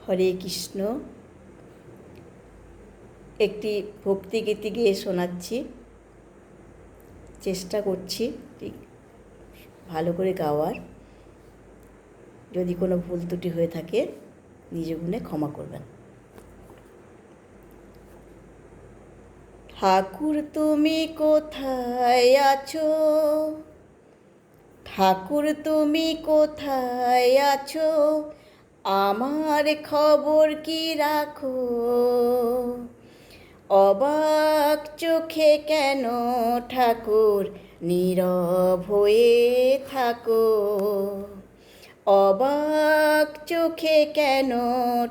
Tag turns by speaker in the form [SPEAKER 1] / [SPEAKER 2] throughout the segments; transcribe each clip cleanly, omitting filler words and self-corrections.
[SPEAKER 1] হরে কৃষ্ণ। একটি ভক্তিগীতি গেয়ে শোনাচ্ছি, চেষ্টা করছি ঠিক ভালো করে গাওয়ার। যদি কোনো ভুল ত্রুটি হয়ে থাকে নিজ গুণে ক্ষমা করবেন। ঠাকুর তুমি কোথায় আছো, ঠাকুর তুমি কোথায় আছো, আমার খবর কি রাখো। অবাক চোখে কেন ঠাকুর নীরব হয়ে থাকো। অবাক চোখে কেন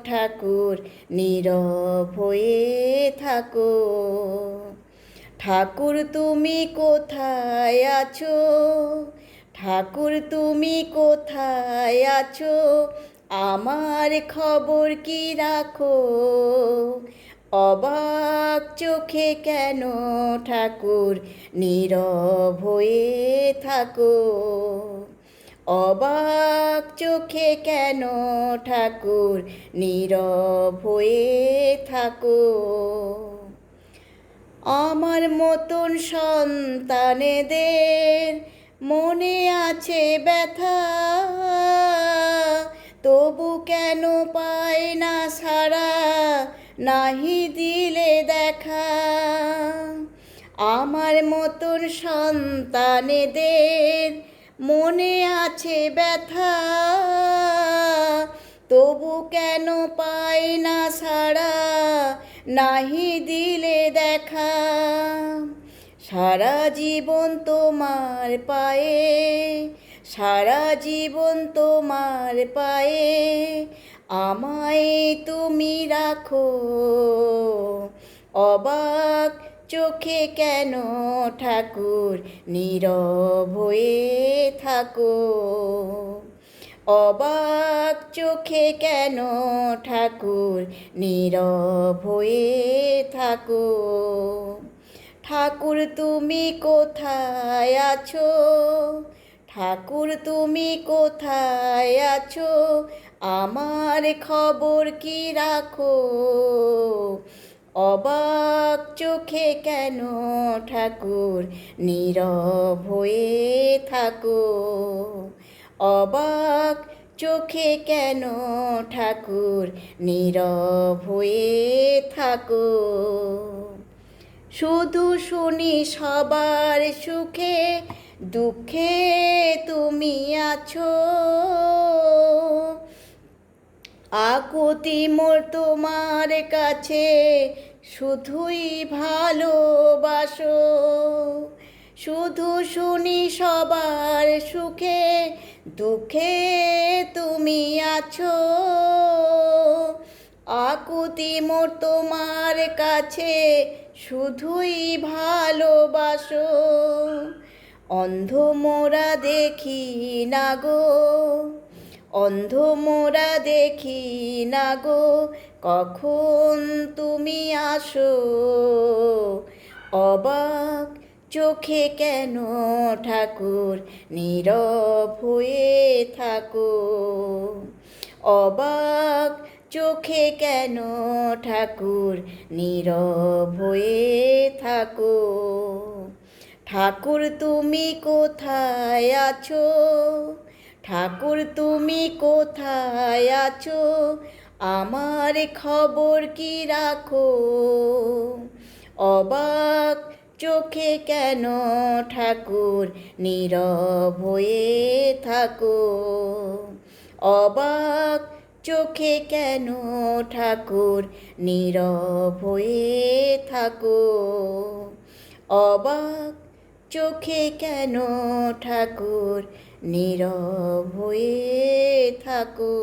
[SPEAKER 1] ঠাকুর নীরব হয়ে থাকো। ঠাকুর তুমি কোথায় আছো, ঠাকুর তুমি কোথায় আছো, আমার খবর কি রাখো। অবাক চোখে কেন ঠাকুর নীরব হয়ে থাকো। অবাক চোখে কেন ঠাকুর নীরব হয়ে থাকো। আমার মতন সন্তানেদের মনে আছে ব্যথা, তবু কেন পায় না সাড়া, নাহি দিলে দেখা। আমার মতন সন্তানেদের মনে আছে ব্যথা, তবু কেন পায় না সাড়া, নাহি দিলে দেখা। সারা জীবন তোমার পায়ে, সারা জীবন তোমার পায়ে আমায় তুমি রাখো। অবাক চোখে কেন ঠাকুর নীরব হয়ে থাকো। অবাক চোখে কেন ঠাকুর নীরব হয়ে থাকো। ঠাকুর তুমি কোথায় আছো, ঠাকুর তুমি কোথায় আছো, আমার খবর কি রাখো। অবাক চোখে কেন ঠাকুর নীরব হয়ে থাকো। অবাক চোখে কেন ঠাকুর নীরব হয়ে থাকো। শুধু শুনি সবার সুখে দুঃখে তুমি আছো, আকুতি মোর তোমার কাছে শুধুই ভালোবাসো। শুধু শুনি সবার সুখে দুঃখে তুমি আছো, আকুতি মোর তোমার কাছে শুধুই ভালোবাসো। অন্ধ মোরা দেখি না গো, অন্ধ মোরা দেখি না গো, কখন তুমি আসো। অবাক চোখে কেন ঠাকুর নীরব হয়ে থাকো। অবাক চোখে কেন ঠাকুর নীরব হয়ে থাকো। ঠাকুর তুমি কোথায় আছো, ঠাকুর তুমি কোথায় আছো, আমার খবর কি রাখো। অবাক চোখে কেন ঠাকুর নীরব হয়ে থাকো। অবাক চোখে কেন ঠাকুর নীরব হয়ে থাকো। অবাক চোখে কেন ঠাকুর নীরব হয়ে থাকো।